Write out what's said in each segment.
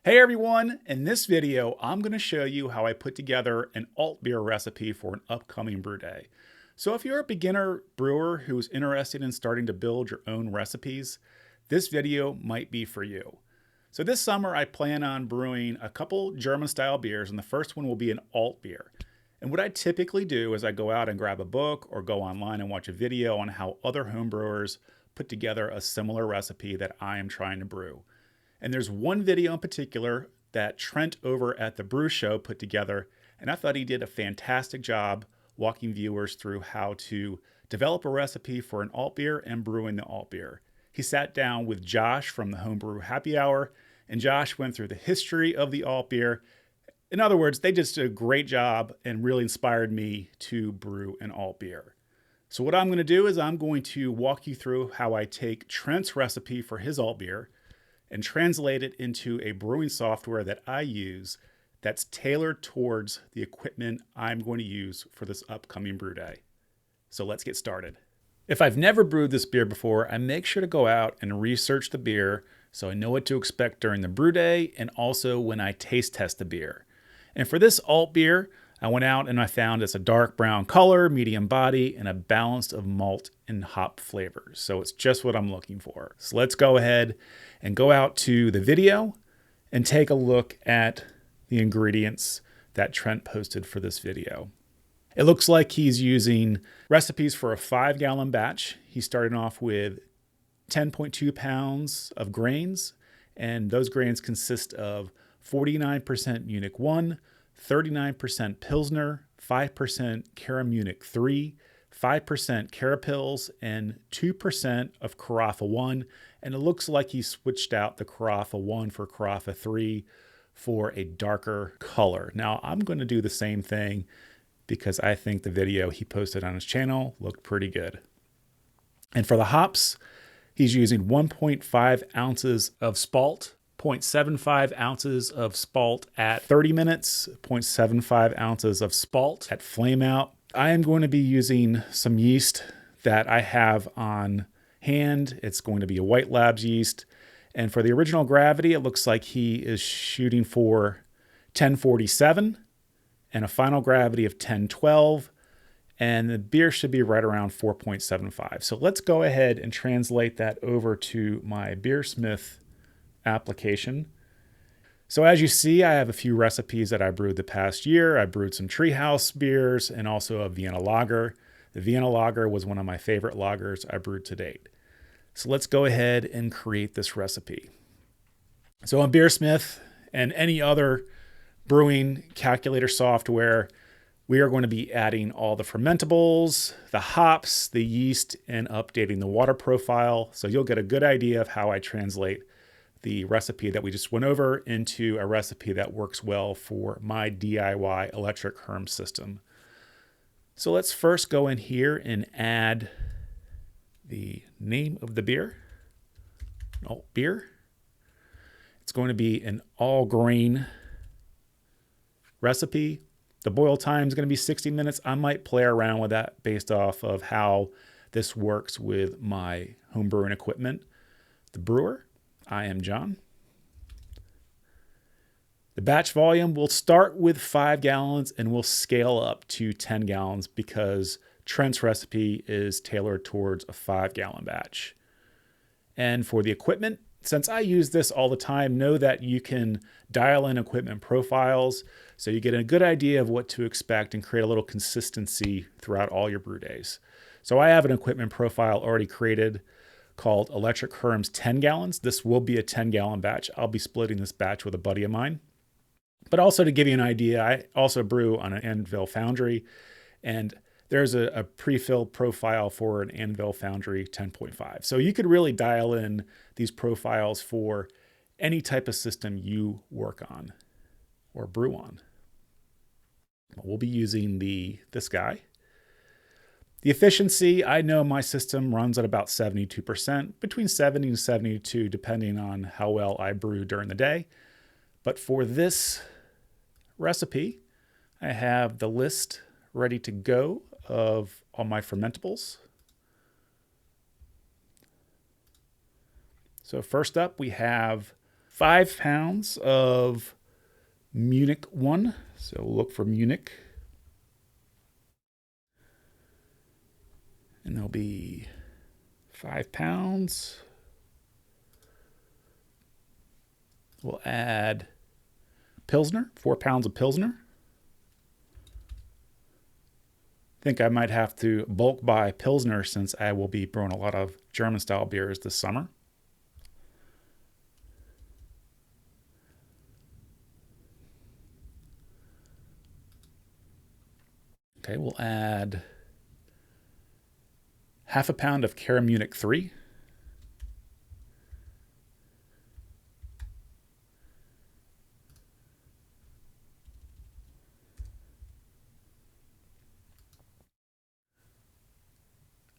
Hey everyone, in this video, I'm going to show you how I put together an Altbier recipe for an upcoming brew day. So if you're a beginner brewer who's interested in starting to build your own recipes, this video might be for you. So this summer, I plan on brewing a couple German style beers, and the first one will be an Altbier. And what I typically do is I go out and grab a book or go online and watch a video on how other homebrewers put together a similar recipe that I am trying to brew. And there's one video in particular that Trent over at the BrüSho put together, and I thought he did a fantastic job walking viewers through how to develop a recipe for an alt beer and brewing the alt beer. He sat down with Josh from the Homebrew Happy Hour, and Josh went through the history of the alt beer. In other words, they just did a great job and really inspired me to brew an alt beer. So what I'm going to do is I'm going to walk you through how I take Trent's recipe for his alt beer and translate it into a brewing software that I use that's tailored towards the equipment I'm going to use for this upcoming brew day. So let's get started. If I've never brewed this beer before, I make sure to go out and research the beer so I know what to expect during the brew day and also when I taste test the beer. And for this alt beer, I went out and I found it's a dark brown color, medium body, and a balance of malt and hop flavors. So it's just what I'm looking for. So let's go ahead and go out to the video and take a look at the ingredients that Trent posted for this video. It looks like he's using recipes for a 5-gallon batch. He's starting off with 10.2 pounds of grains, and those grains consist of 49% Munich 1, 39% Pilsner, 5% Cara Munich 3, 5% Carapils, and 2% of Carafa 1. And it looks like he switched out the Carafa 1 for Carafa 3 for a darker color. Now, I'm going to do the same thing because I think the video he posted on his channel looked pretty good. And for the hops, he's using 1.5 ounces of spalt, 0.75 ounces of spalt at 30 minutes, 0.75 ounces of spalt at flame out. I am going to be using some yeast that I have on hand. It's going to be a White Labs yeast. And for the original gravity, it looks like he is shooting for 1047 and a final gravity of 1012. And the beer should be right around 4.75. So let's go ahead and translate that over to my BeerSmith application. So as you see, I have a few recipes that I brewed the past year. I brewed some Treehouse beers and also a Vienna lager. The Vienna lager was one of my favorite lagers I brewed to date. So let's go ahead and create this recipe. So on BeerSmith and any other brewing calculator software, we are going to be adding all the fermentables, the hops, the yeast, and updating the water profile. So you'll get a good idea of how I translate the recipe that we just went over into a recipe that works well for my DIY electric HERMS system. So let's first go in here and add the name of the beer, alt beer. It's going to be an all grain recipe. The boil time is going to be 60 minutes. I might play around with that based off of how this works with my home brewing equipment. The brewer, I am John. The batch volume will start with 5 gallons and we'll scale up to 10 gallons because Trent's recipe is tailored towards a 5-gallon batch. And for the equipment, since I use this all the time, know that you can dial in equipment profiles so you get a good idea of what to expect and create a little consistency throughout all your brew days. So I have an equipment profile already created called Electric HERMS 10 gallons. This will be a 10-gallon batch. I'll be splitting this batch with a buddy of mine. But also to give you an idea, I also brew on an Anvil Foundry, and there's a pre-filled profile for an Anvil Foundry 10.5. So you could really dial in these profiles for any type of system you work on or brew on. We'll be using this guy. The efficiency, I know my system runs at about 72%, between 70 and 72, depending on how well I brew during the day. But for this recipe, I have the list ready to go of all my fermentables. So first up, we have 5 pounds of Munich 1. So we'll look for Munich. And there'll be 5 pounds. We'll add Pilsner, 4 pounds of Pilsner. I think I might have to bulk buy Pilsner since I will be brewing a lot of German style beers this summer. Okay, we'll add half a pound of Cara Munich 3.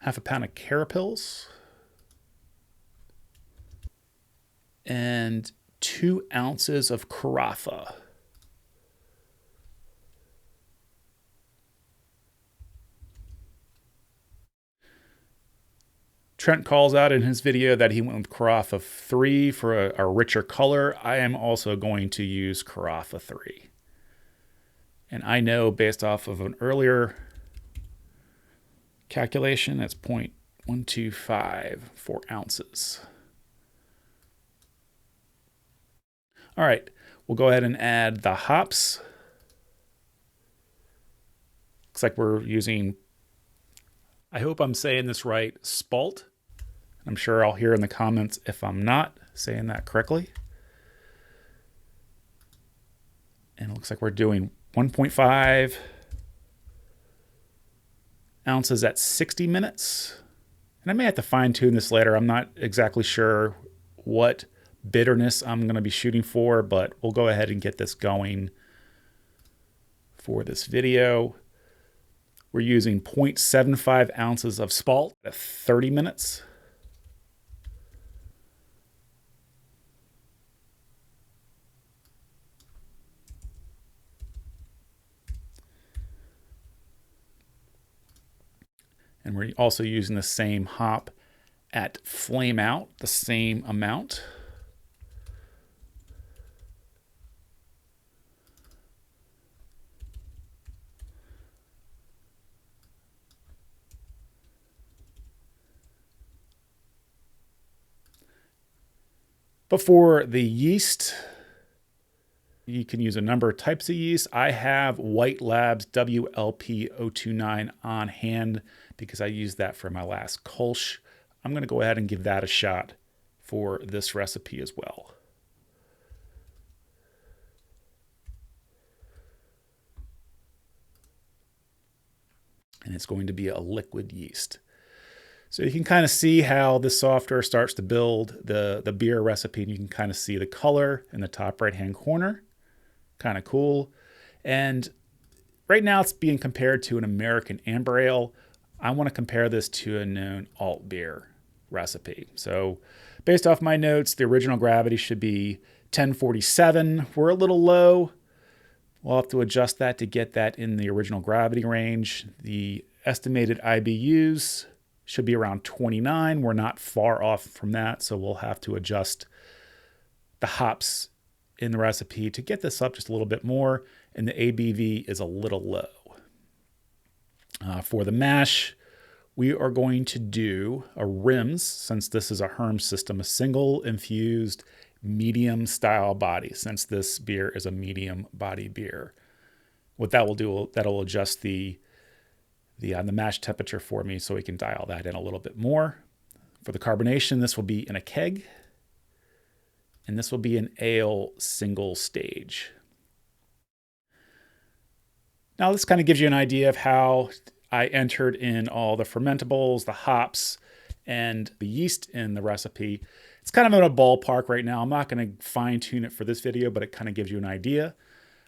Half a pound of Carapils. And 2 ounces of Carafa. Trent calls out in his video that he went with Carafa 3 for a richer color. I am also going to use Carafa 3. And I know based off of an earlier calculation, that's 0.125 4 ounces. All right, we'll go ahead and add the hops. Looks like we're using, I hope I'm saying this right, Spalt. I'm sure I'll hear in the comments if I'm not saying that correctly. And it looks like we're doing 1.5 ounces at 60 minutes. And I may have to fine tune this later. I'm not exactly sure what bitterness I'm going to be shooting for, but we'll go ahead and get this going for this video. We're using 0.75 ounces of Spalt at 30 minutes. And we're also using the same hop at flame out, the same amount. But for the yeast, you can use a number of types of yeast. I have White Labs WLP029 on hand because I used that for my last Kolsch. I'm going to go ahead and give that a shot for this recipe as well. And it's going to be a liquid yeast. So you can kind of see how this software starts to build the beer recipe, and you can kind of see the color in the top right-hand corner. Kind of cool. And right now it's being compared to an American amber ale. I want to compare this to a known Altbier recipe. So based off my notes, the original gravity should be 1047. We're a little low. We'll have to adjust that to get that in the original gravity range. The estimated IBUs should be around 29. We're not far off from that, so we'll have to adjust the hops in the recipe to get this up just a little bit more, and the ABV is a little low. For the mash, we are going to do a HERMS, since this is a HERMS system, a single infused medium style body, since this beer is a medium body beer. What that will do, that'll adjust the mash temperature for me so we can dial that in a little bit more. For the carbonation, this will be in a keg, and this will be an ale single stage. Now this kind of gives you an idea of how I entered in all the fermentables, the hops, and the yeast in the recipe. It's kind of in a ballpark right now. I'm not going to fine tune it for this video, but it kind of gives you an idea.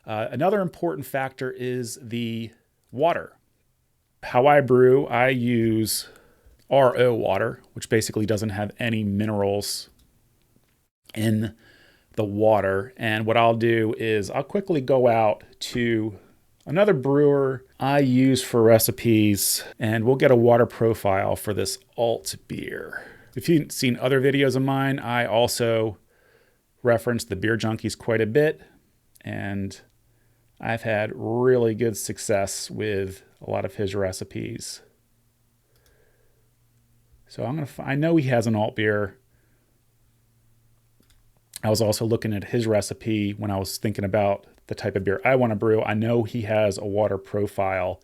Another important factor is the water. How I brew, I use RO water, which basically doesn't have any minerals in the water. And what I'll do is I'll quickly go out to another brewer I use for recipes, and we'll get a water profile for this Altbier. If you've seen other videos of mine, I also reference the Beer Junkies quite a bit, and I've had really good success with a lot of his recipes. So I know he has an alt beer. I was also looking at his recipe when I was thinking about the type of beer I want to brew. I know he has a water profile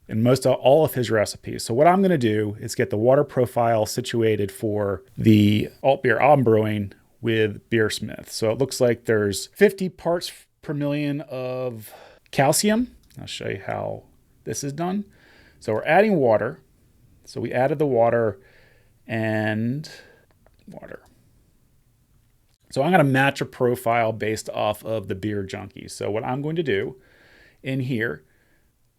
in all of his recipes. So what I'm going to do is get the water profile situated for the alt beer I'm brewing with BeerSmith. So it looks like there's 50 parts per million of calcium. I'll show you how this is done. So we're adding water. So we added the water and water. So I'm going to match a profile based off of the Beer Junkies. So what I'm going to do in here,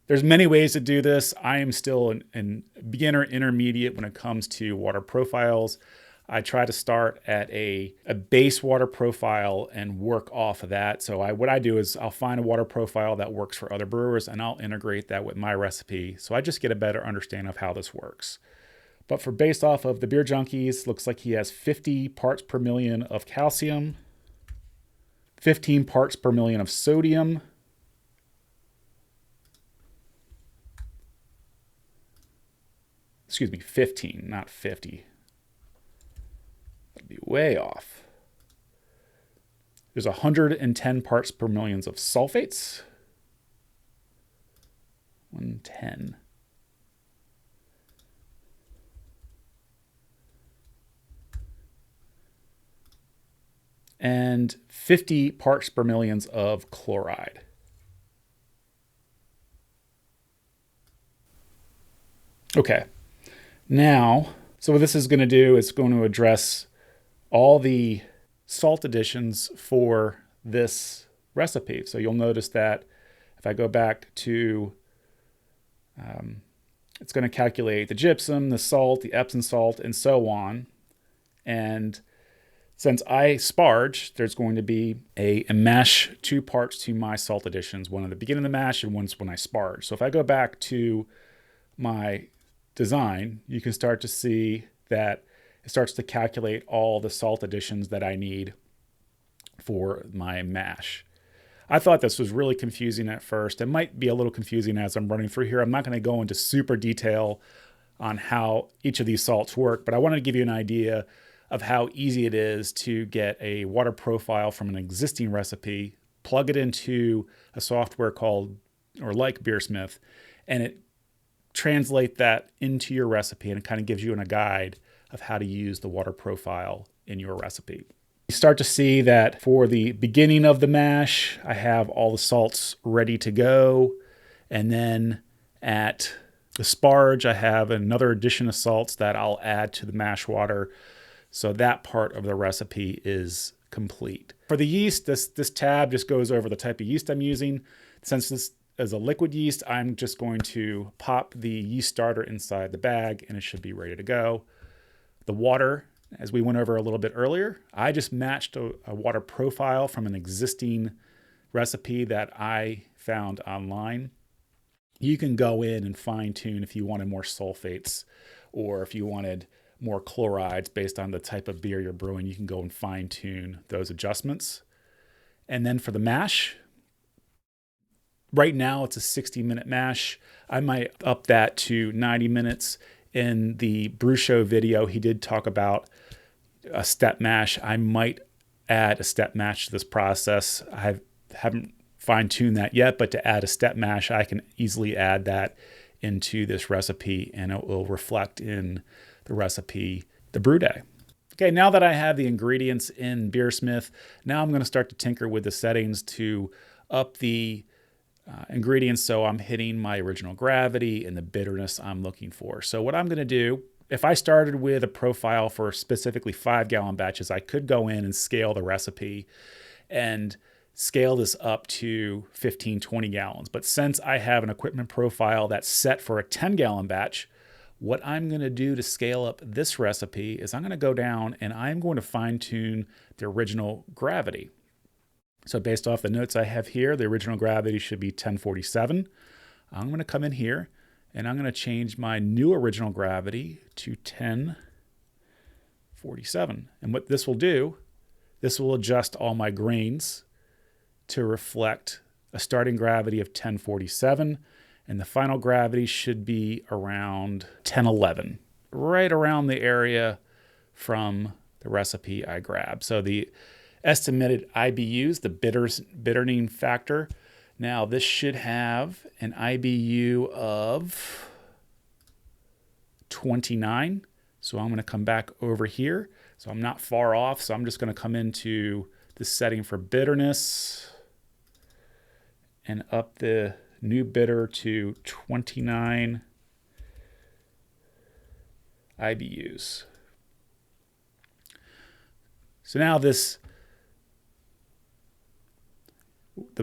there's many ways to do this. I am still an beginner intermediate when it comes to water profiles. I try to start at a base water profile and work off of that. So what I do is I'll find a water profile that works for other brewers and I'll integrate that with my recipe. So I just get a better understanding of how this works. But for based off of the Beer Junkies, looks like he has 50 parts per million of calcium, 15 parts per million of sodium, excuse me, 15, not 50. That'd be way off. There's 110 parts per million of sulfates. 110. And 50 parts per million of chloride. Okay, now, so what this is going to do is going to address all the salt additions for this recipe. So you'll notice that if I go back to, it's going to calculate the gypsum, the salt, the Epsom salt, and so on. And since I sparge, there's going to be a mash, 2 parts to my salt additions, one at the beginning of the mash and one's when I sparge. So if I go back to my design, you can start to see that it starts to calculate all the salt additions that I need for my mash. I thought this was really confusing at first. It might be a little confusing as I'm running through here. I'm not going to go into super detail on how each of these salts work, but I wanted to give you an idea of how easy it is to get a water profile from an existing recipe, plug it into a software called, or like BeerSmith, and it translate that into your recipe, and it kind of gives you a guide of how to use the water profile in your recipe. You start to see that for the beginning of the mash, I have all the salts ready to go. And then at the sparge, I have another addition of salts that I'll add to the mash water. So that part of the recipe is complete. For the yeast, this tab just goes over the type of yeast I'm using. Since this is a liquid yeast, I'm just going to pop the yeast starter inside the bag and it should be ready to go. The water, as we went over a little bit earlier, I just matched a water profile from an existing recipe that I found online. You can go in and fine tune if you wanted more sulfates or if you wanted more chlorides based on the type of beer you're brewing. You can go and fine tune those adjustments. And then for the mash, right now it's a 60-minute mash. I might up that to 90 minutes. In the BrüSho video, he did talk about a step mash. I might add a step mash to this process. I haven't fine-tuned that yet, but to add a step mash, I can easily add that into this recipe and it will reflect in the recipe, the brew day. Okay, now that I have the ingredients in BeerSmith, now I'm going to start to tinker with the settings to up the ingredients so I'm hitting my original gravity and the bitterness I'm looking for. So what I'm going to do, if I started with a profile for specifically 5-gallon batches, I could go in and scale the recipe and scale this up to 15, 20 gallons. But since I have an equipment profile that's set for a 10-gallon batch, what I'm going to do to scale up this recipe is I'm going to go down and I'm going to fine tune the original gravity. So based off the notes I have here, the original gravity should be 1047. I'm going to come in here and I'm going to change my new original gravity to 1047. And what this will do This will adjust all my grains to reflect a starting gravity of 1047, and the final gravity should be around 1011, right around the area from the recipe I grabbed. So the estimated IBUs, the bittering factor, now this should have an IBU of 29. So I'm going to come back over here. So I'm not far off. So I'm just going to come into the setting for bitterness and up the new bitter to 29 IBUs. So now the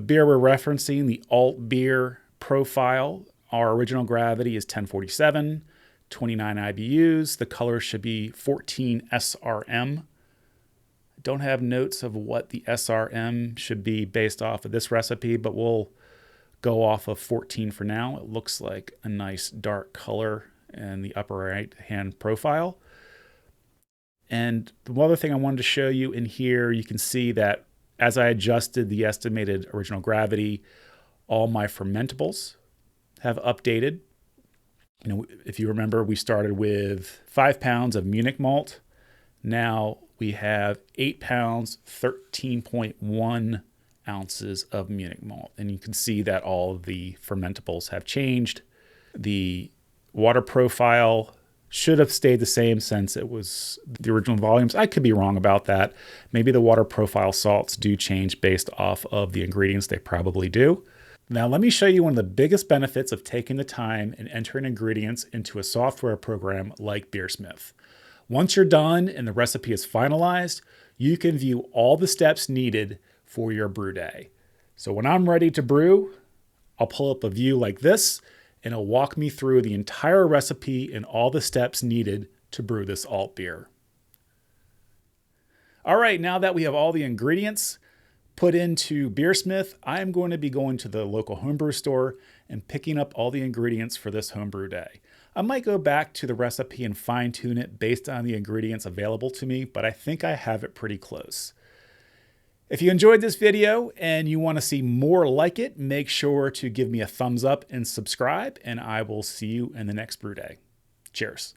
beer we're referencing, the Altbier profile, our original gravity is 1047, 29 IBUs. The color should be 14 SRM. Don't have notes of what the SRM should be based off of this recipe, but we'll go off of 14 for now. It looks like a nice dark color in the upper right hand profile. And the other thing I wanted to show you in here, you can see that as I adjusted the estimated original gravity, all my fermentables have updated. You know, if you remember, we started with 5 pounds of Munich malt. Now we have 8 pounds, 13.1 ounces of Munich malt. And you can see that all of the fermentables have changed. The water profile should have stayed the same since it was the original volumes. I could be wrong about that. Maybe the water profile salts do change based off of the ingredients. They probably do. Now let me show you one of the biggest benefits of taking the time and entering ingredients into a software program like BeerSmith. Once you're done and the recipe is finalized, you can view all the steps needed for your brew day. So when I'm ready to brew, I'll pull up a view like this and it'll walk me through the entire recipe and all the steps needed to brew this alt beer. All right, now that we have all the ingredients put into BeerSmith, I am going to be going to the local homebrew store and picking up all the ingredients for this homebrew day. I might go back to the recipe and fine tune it based on the ingredients available to me, but I think I have it pretty close. If you enjoyed this video and you want to see more like it, make sure to give me a thumbs up and subscribe, and I will see you in the next brew day. Cheers.